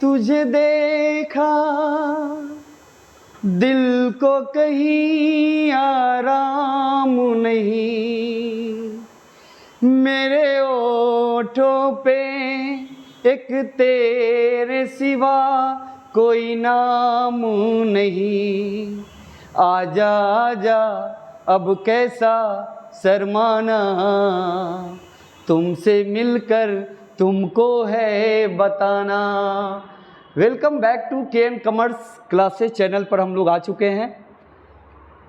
तुझे देखा दिल को कहीं आराम नहीं, मेरे ओठों पे एक तेरे सिवा कोई नाम नहीं। आजा आजा अब कैसा शर्माना, तुमसे मिलकर तुमको है बताना। वेलकम बैक टू के कॉमर्स क्लासेस चैनल पर हम लोग आ चुके हैं।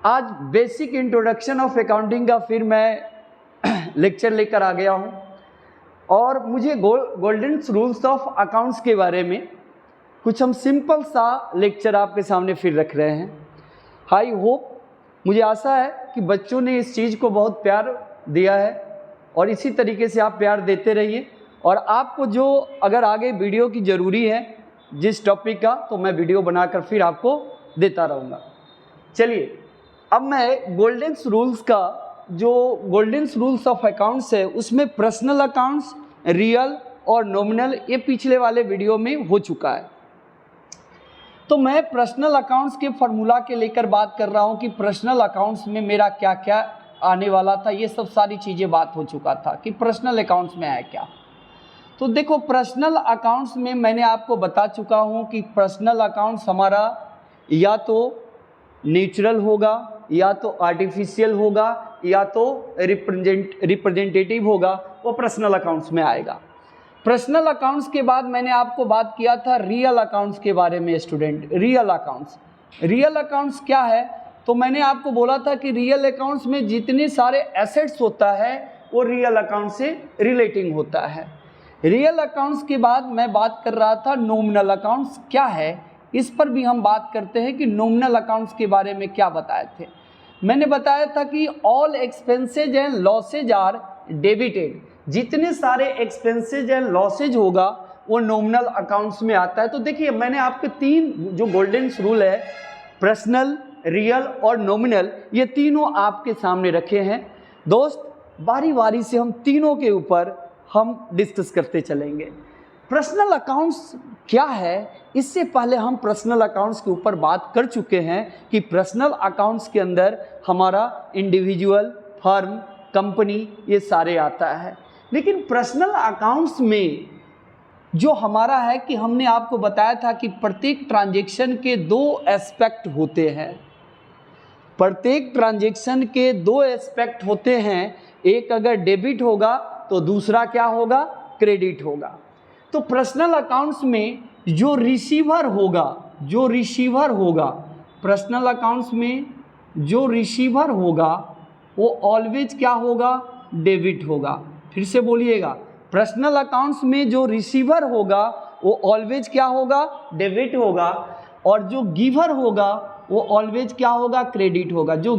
आज बेसिक इंट्रोडक्शन ऑफ अकाउंटिंग का फिर मैं लेक्चर लेकर आ गया हूं और मुझे गोल्डन रूल्स ऑफ अकाउंट्स के बारे में कुछ हम सिंपल सा लेक्चर आपके सामने फिर रख रहे हैं। आई होप, मुझे आशा है कि बच्चों ने इस चीज़ को बहुत प्यार दिया है और इसी तरीके से आप प्यार देते रहिए। और आपको जो अगर आगे वीडियो की ज़रूरी है जिस टॉपिक का, तो मैं वीडियो बनाकर फिर आपको देता रहूँगा। चलिए, अब मैं गोल्डन रूल्स का जो गोल्डन रूल्स ऑफ अकाउंट्स है उसमें पर्सनल अकाउंट्स, रियल और नॉमिनल, ये पिछले वाले वीडियो में हो चुका है। तो मैं पर्सनल अकाउंट्स के फार्मूला के लेकर बात कर रहा हूँ कि पर्सनल अकाउंट्स में मेरा क्या क्या आने वाला था। ये सब सारी चीज़ें बात हो चुका था कि पर्सनल अकाउंट्स में आया क्या। तो देखो, पर्सनल अकाउंट्स में मैंने आपको बता चुका हूँ कि पर्सनल अकाउंट्स हमारा या तो नेचुरल होगा, या तो आर्टिफिशियल होगा, या तो रिप्रेजेंटेटिव होगा, वो पर्सनल अकाउंट्स में आएगा। पर्सनल अकाउंट्स के बाद मैंने आपको बात किया था रियल अकाउंट्स के बारे में। स्टूडेंट, रियल अकाउंट्स क्या है? तो मैंने आपको बोला था कि रियल अकाउंट्स में जितने सारे एसेट्स होता है वो रियल अकाउंट से रिलेटिंग होता है। रियल अकाउंट्स के बाद मैं बात कर रहा था नॉमिनल अकाउंट्स क्या है, इस पर भी हम बात करते हैं कि नॉमिनल अकाउंट्स के बारे में क्या बताए थे। मैंने बताया था कि all expenses and losses are debited. जितने सारे एक्सपेंसेज एंड लॉसेज होगा वो नॉमिनल अकाउंट्स में आता है। तो देखिए, मैंने आपके तीन जो गोल्डन रूल है, पर्सनल, रियल और नॉमिनल, ये तीनों आपके सामने रखे हैं। दोस्त, बारी बारी से हम तीनों के ऊपर हम डिस्कस करते चलेंगे। पर्सनल अकाउंट्स क्या है, इससे पहले हम पर्सनल अकाउंट्स के ऊपर बात कर चुके हैं कि पर्सनल अकाउंट्स के अंदर हमारा इंडिविजुअल, फर्म, कंपनी, ये सारे आता है। लेकिन पर्सनल अकाउंट्स में जो हमारा है कि हमने आपको बताया था कि प्रत्येक ट्रांजैक्शन के दो एस्पेक्ट होते हैं। प्रत्येक ट्रांजैक्शन के दो एस्पेक्ट होते हैं। एक अगर डेबिट होगा तो दूसरा क्या होगा? क्रेडिट होगा। तो पर्सनल अकाउंट्स में जो रिसीवर होगा पर्सनल अकाउंट्स में जो रिसीवर होगा वो ऑलवेज क्या होगा? डेबिट होगा। फिर से बोलिएगा, पर्सनल अकाउंट्स में जो रिसीवर होगा वो ऑलवेज क्या होगा? डेबिट होगा। और जो गिवर होगा वो ऑलवेज क्या होगा? क्रेडिट होगा। जो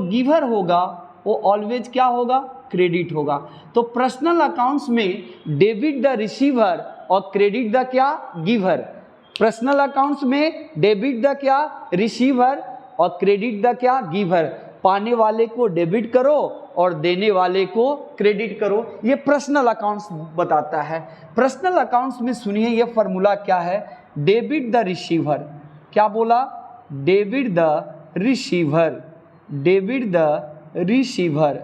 गिवर होगा वो ऑलवेज क्या होगा? क्रेडिट होगा। तो पर्सनल अकाउंट्स में डेबिट द रिसीवर और क्रेडिट द क्या? गिवर। पर्सनल अकाउंट्स में डेबिट द क्या? रिसीवर और क्रेडिट द क्या? गिवर। पाने वाले को डेबिट करो और देने वाले को क्रेडिट करो, ये पर्सनल अकाउंट्स बताता है। पर्सनल अकाउंट्स में सुनिए ये फार्मूला क्या है। डेबिट द रिसीवर, क्या बोला? Debit the receiver, debit the receiver,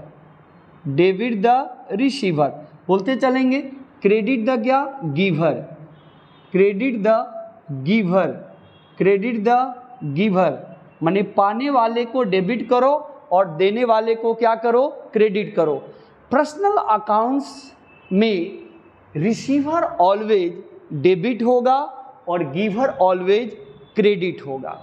debit the receiver बोलते चलेंगे। क्रेडिट द क्या? Giver, credit the giver, credit the giver, माने पाने वाले को डेबिट करो और देने वाले को क्या करो? क्रेडिट करो। पर्सनल अकाउंट्स में रिसीवर ऑलवेज डेबिट होगा और गिवर ऑलवेज क्रेडिट होगा।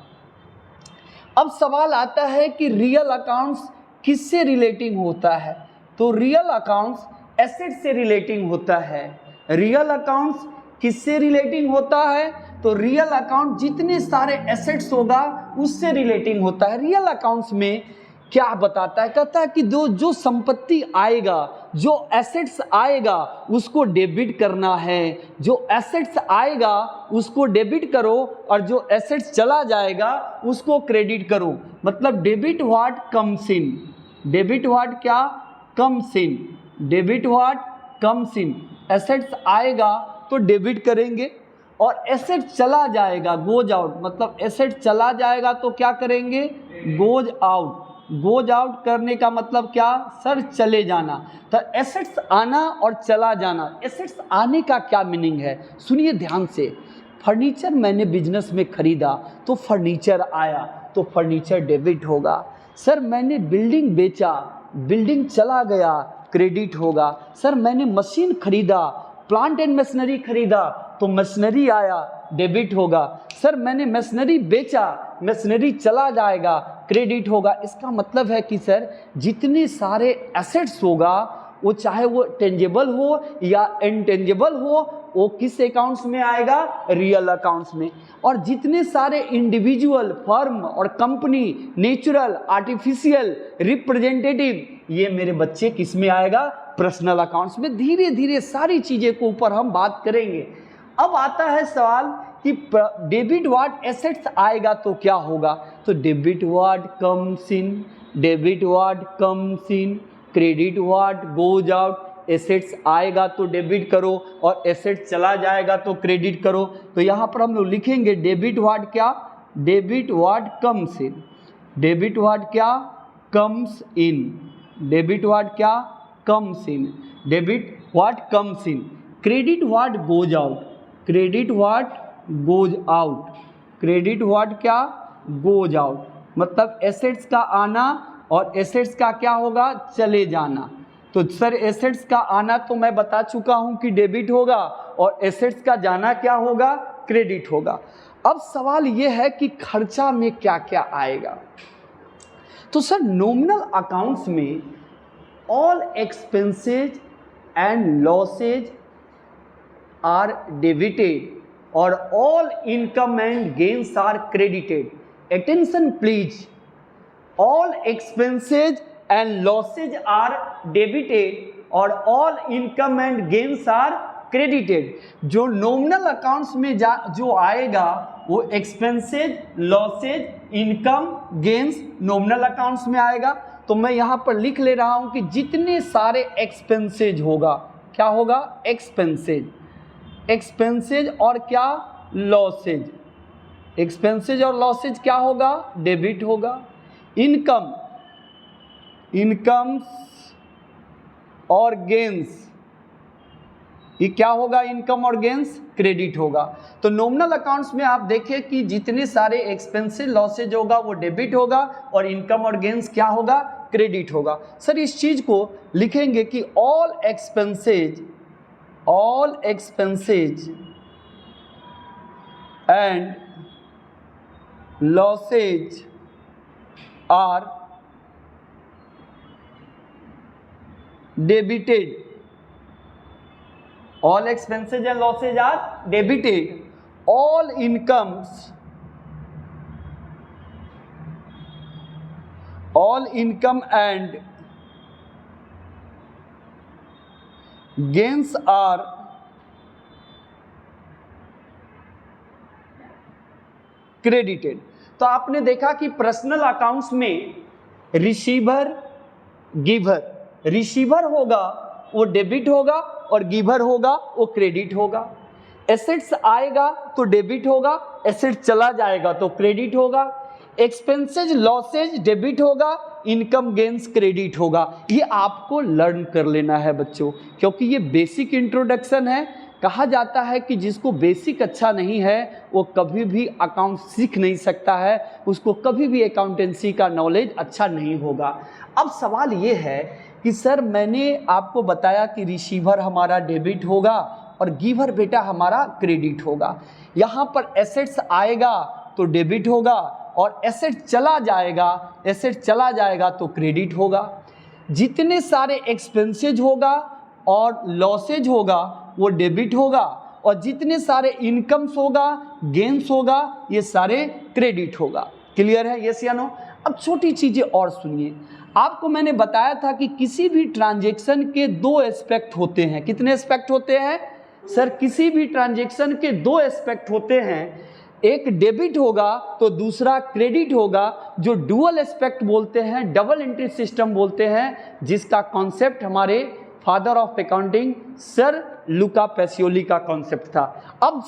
अब सवाल आता है कि रियल अकाउंट्स किससे रिलेटिंग होता है? तो रियल अकाउंट्स एसेट से रिलेटिंग होता है। रियल अकाउंट्स किससे रिलेटिंग होता है? तो रियल अकाउंट जितने सारे एसेट्स होगा उससे रिलेटिंग होता है। रियल अकाउंट्स में क्या बताता है? कहता है कि जो संपत्ति आएगा, जो एसेट्स आएगा उसको डेबिट करना है। जो एसेट्स आएगा उसको डेबिट करो और जो एसेट्स चला जाएगा उसको क्रेडिट करो। मतलब debit what comes in, debit what क्या? Comes in, debit what comes in. Assets आएगा तो डेबिट करेंगे और एसेट चला जाएगा गोज आउट, मतलब एसेट चला जाएगा तो क्या करेंगे, गोज आउट। गोज आउट करने का मतलब क्या सर, चले जाना। तो एसेट्स आना और चला जाना, एसेट्स आने का क्या मीनिंग है, सुनिए ध्यान से। फर्नीचर मैंने बिजनेस में खरीदा तो फर्नीचर आया, तो फर्नीचर डेबिट होगा। सर मैंने बिल्डिंग बेचा, बिल्डिंग चला गया, क्रेडिट होगा। सर मैंने मशीन खरीदा, प्लांट एंड मशीनरी खरीदा तो मशीनरी आया, डेबिट होगा। सर मैंने मशीनरी बेचा, मशीनरी चला जाएगा, क्रेडिट होगा। इसका मतलब है कि सर जितने सारे एसेट्स होगा, वो चाहे वो टेंजेबल हो या इनटेंजेबल हो, वो किस अकाउंट्स में आएगा, रियल अकाउंट्स में। और जितने सारे इंडिविजुअल, फर्म और कंपनी, नेचुरल, आर्टिफिशियल, रिप्रेजेंटेटिव, ये मेरे बच्चे किस में आएगा, पर्सनल अकाउंट्स में। धीरे धीरे सारी चीज़ें के ऊपर हम बात करेंगे। अब आता है सवाल कि डेबिट वार्ड एसेट्स आएगा तो क्या होगा, तो debit ward comes in, debit ward comes in, credit ward goes out. Assets आएगा तो डेबिट करो और एसेट चला जाएगा तो क्रेडिट करो। तो यहाँ पर हम लोग लिखेंगे डेबिट वार्ड क्या, debit ward comes in, debit ward क्या कम्स इन, डेबिट वार्ड क्या comes in, debit ward comes in. Credit ward goes out, credit ward goes out, credit ward क्या गोज आउट, मतलब एसेट्स का आना और assets का क्या होगा, चले जाना। तो सर एसेट्स का आना तो मैं बता चुका हूं कि डेबिट होगा और एसेट्स का जाना क्या होगा, क्रेडिट होगा। अब सवाल यह है कि खर्चा में क्या क्या आएगा। तो सर नॉमिनल अकाउंट्स में all expenses and losses are debited और all income and gains are credited. Attention please, all expenses and losses are debited और all income and gains are credited। जो नॉमिनल अकाउंट्स में जो आएगा वो expenses, losses, income, gains nominal accounts में आएगा। तो मैं यहाँ पर लिख ले रहा हूँ कि जितने सारे एक्सपेंसेज होगा, क्या होगा, एक्सपेंसेज, एक्सपेंसेज और क्या लॉसेज, एक्सपेंसेज और लॉसेज क्या होगा, डेबिट होगा। इनकम, इनकम्स और गेंस, ये क्या होगा, इनकम और गेंस क्रेडिट होगा। तो नॉमिनल अकाउंट्स में आप देखें कि जितने सारे एक्सपेंसेस लॉसेज होगा वो डेबिट होगा और इनकम और गेंस क्या होगा, क्रेडिट होगा। सर इस चीज को लिखेंगे कि all expenses, all expenses and losses are debited, all expenses and losses are debited, all incomes, all income and gains are credited। तो आपने देखा कि पर्सनल अकाउंट्स में रिसीवर, गिवर, रिसीवर होगा वो डेबिट होगा और गिवर होगा वो क्रेडिट होगा। एसेट्स आएगा तो डेबिट होगा, एसेट चला जाएगा तो क्रेडिट होगा। एक्सपेंसेज, लॉसेज डेबिट होगा, इनकम गेन्स क्रेडिट होगा। ये आपको लर्न कर लेना है बच्चों, क्योंकि ये बेसिक इंट्रोडक्शन है। कहा जाता है कि जिसको बेसिक अच्छा नहीं है वो कभी भी अकाउंट सीख नहीं सकता है, उसको कभी भी अकाउंटेंसी का नॉलेज अच्छा नहीं होगा। अब सवाल ये है कि सर मैंने आपको बताया कि रिसीवर हमारा डेबिट होगा और गिवर बेटा हमारा क्रेडिट होगा। यहाँ पर एसेट्स आएगा तो डेबिट होगा और एसेट चला जाएगा, एसेट चला जाएगा तो क्रेडिट होगा। जितने सारे एक्सपेंसेज होगा और लॉसेज होगा वो डेबिट होगा और जितने सारे इनकम्स होगा, गेन्स होगा, ये सारे क्रेडिट होगा। क्लियर है, यस या नो। अब छोटी चीजें और सुनिए। आपको मैंने बताया था कि किसी भी ट्रांजैक्शन के दो एस्पेक्ट होते हैं। कितने एस्पेक्ट होते हैं सर, किसी भी ट्रांजैक्शन के दो एस्पेक्ट होते हैं। एक डेबिट होगा तो दूसरा क्रेडिट होगा, जो डुअल एस्पेक्ट बोलते हैं, डबल एंट्री सिस्टम बोलते हैं, जिसका कॉन्सेप्ट हमारे father of accounting sir Luca Pacioli का कॉन्सेप्ट था। अब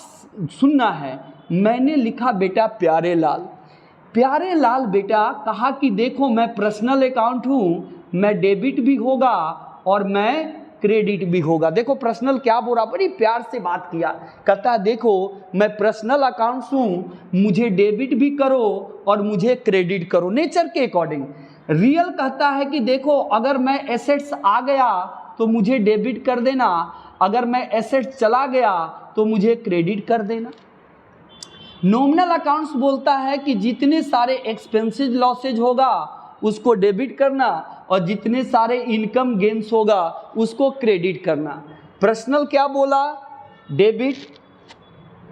सुनना है, मैंने लिखा बेटा प्यारे लाल, प्यारे लाल बेटा कहा कि देखो मैं पर्सनल अकाउंट हूँ, मैं डेबिट भी होगा और मैं क्रेडिट भी होगा। देखो पर्सनल क्या बोल रहा, बड़ी प्यार से बात किया, कहता है देखो मैं पर्सनल अकाउंट्स हूँ, मुझे डेबिट भी करो और मुझे क्रेडिट करो नेचर के अकॉर्डिंग। रियल कहता है कि देखो अगर मैं एसेट्स आ गया तो मुझे डेबिट कर देना, अगर मैं एसेट्स चला गया तो मुझे क्रेडिट कर देना। नॉमिनल अकाउंट्स बोलता है कि जितने सारे एक्सपेंसेस लॉसेज होगा उसको डेबिट करना और जितने सारे इनकम गेन्स होगा उसको क्रेडिट करना। पर्सनल क्या बोला, डेबिट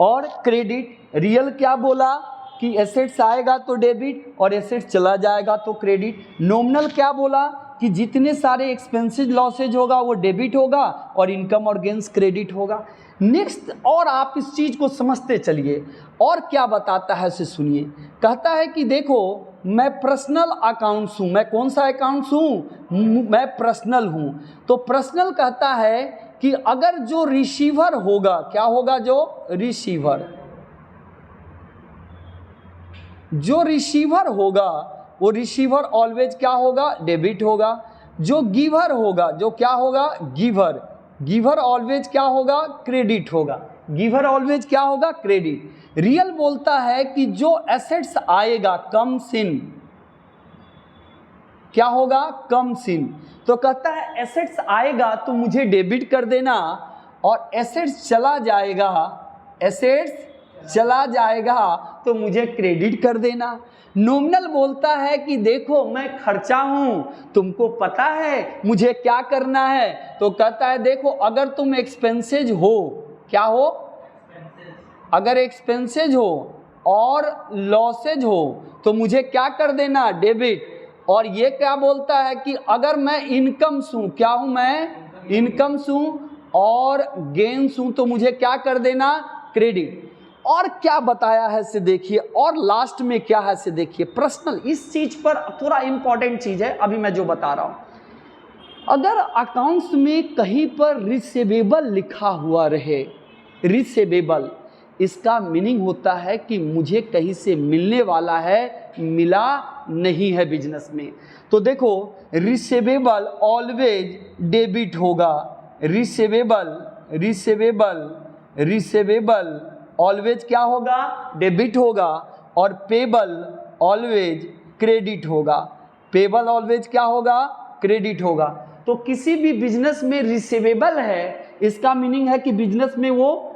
और क्रेडिट। रियल क्या बोला कि एसेट्स आएगा तो डेबिट और एसेट्स चला जाएगा तो क्रेडिट। नॉमिनल क्या बोला कि जितने सारे एक्सपेंसेस लॉसेज होगा वो डेबिट होगा और इनकम और गेन्स क्रेडिट होगा। नेक्स्ट, और आप इस चीज़ को समझते चलिए और क्या बताता है उसे सुनिए। कहता है कि देखो मैं पर्सनल अकाउंट्स हूँ, मैं कौन सा अकाउंट्स हूँ, मैं पर्सनल हूँ। तो पर्सनल कहता है कि अगर जो रिसीवर होगा, क्या होगा, जो रिसीवर, जो रिसीवर होगा वो रिसीवर ऑलवेज क्या होगा, डेबिट होगा। जो गिवर होगा, जो क्या होगा, गिवर, गिवर ऑलवेज क्या होगा, क्रेडिट होगा। गिवर ऑलवेज क्या होगा, क्रेडिट। रियल बोलता है कि जो एसेट्स आएगा कम्स इन, क्या होगा, कम्स इन। तो कहता है एसेट्स आएगा तो मुझे डेबिट कर देना और एसेट्स चला जाएगा, एसेट्स चला जाएगा तो मुझे क्रेडिट कर देना। नॉमिनल बोलता है कि देखो मैं खर्चा हूँ, तुमको पता है मुझे क्या करना है। तो कहता है देखो अगर तुम एक्सपेंसेज हो, क्या हो, अगर एक्सपेंसेज हो और लॉसेज हो तो मुझे क्या कर देना, डेबिट। और ये क्या बोलता है कि अगर मैं इनकम्स हूँ, क्या हूँ मैं, इनकम्स हूँ और गेन्स हूँ तो मुझे क्या कर देना, क्रेडिट। और क्या बताया है इसे देखिए, और लास्ट में क्या है इसे देखिए। पर्सनल, इस चीज पर थोड़ा इंपॉर्टेंट चीज है अभी मैं जो बता रहा हूं। अगर अकाउंट्स में कहीं पर रिसीवेबल लिखा हुआ रहे, रिसीवेबल, इसका मीनिंग होता है कि मुझे कहीं से मिलने वाला है, मिला नहीं है बिजनेस में। तो देखो रिसीवेबल ऑलवेज डेबिट होगा, रिसीवेबल, रिसीवेबल, रिसीवेबल ऑलवेज क्या होगा, डेबिट होगा। और पेबल ऑलवेज क्रेडिट होगा, पेबल ऑलवेज क्या होगा, क्रेडिट होगा। तो किसी भी बिजनेस में रिसीवेबल है, इसका मीनिंग है कि बिजनेस में वो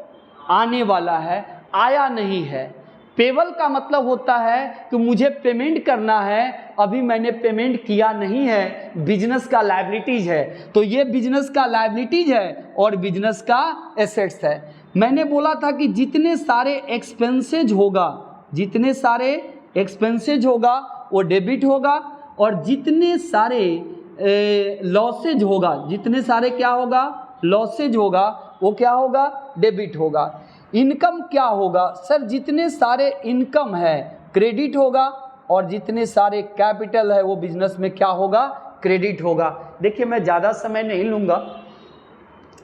आने वाला है, आया नहीं है। पेबल का मतलब होता है कि मुझे पेमेंट करना है, अभी मैंने पेमेंट किया नहीं है, बिजनेस का लायबिलिटीज है। तो ये बिजनेस का लायबिलिटीज है और बिजनेस का एसेट्स है। मैंने बोला था कि जितने सारे एक्सपेंसेज होगा, जितने सारे एक्सपेंसेज होगा वो डेबिट होगा और जितने सारे लॉसेज होगा, जितने सारे क्या होगा, लॉसेज होगा, वो क्या होगा, डेबिट होगा। इनकम क्या होगा, सर जितने सारे इनकम है क्रेडिट होगा और जितने सारे कैपिटल है वो बिजनेस में क्या होगा, क्रेडिट होगा। देखिए मैं ज़्यादा समय नहीं लूँगा,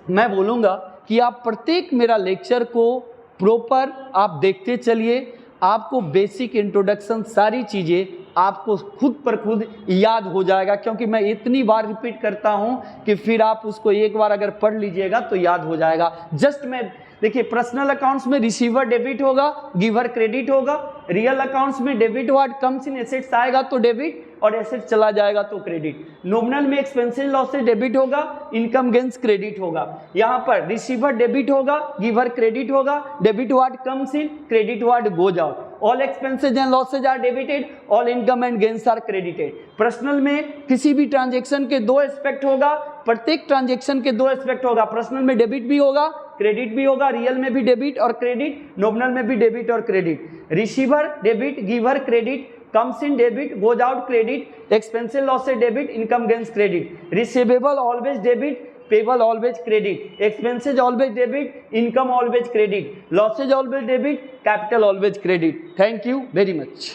मैं बोलूँगा कि आप प्रत्येक मेरा लेक्चर को प्रॉपर आप देखते चलिए, आपको बेसिक इंट्रोडक्शन सारी चीज़ें आपको खुद पर खुद याद हो जाएगा, क्योंकि मैं इतनी बार रिपीट करता हूँ कि फिर आप उसको एक बार अगर पढ़ लीजिएगा तो याद हो जाएगा। जस्ट मैं देखिए पर्सनल अकाउंट्स में रिसीवर डेबिट होगा, गिवर क्रेडिट होगा। रियल अकाउंट्स में debit word comes in, assets आएगा तो डेबिट और एसेट्स चला जाएगा तो क्रेडिट। नॉमिनल में एक्सपेंसेस लॉसेज डेबिट होगा, इनकम गेन्स क्रेडिट होगा। यहाँ पर रिसीवर डेबिट होगा, गिवर क्रेडिट होगा, debit word comes in, credit word goes out. All expenses and losses are debited, all income and gains are credited. Personal में किसी भी transaction के दो एस्पेक्ट होगा, प्रत्येक ट्रांजेक्शन के दो एस्पेक्ट होगा। पर्सनल में डेबिट भी होगा, क्रेडिट भी होगा, रियल में भी डेबिट और क्रेडिट, नॉमिनल में भी डेबिट और credit. Receiver debit, giver credit, comes in debit, goes out credit, expenses losses debit, income gains credit. Receivable always debit, payable always credit, expenses always debit, income always credit, losses always debit, capital always credit. Thank you very much.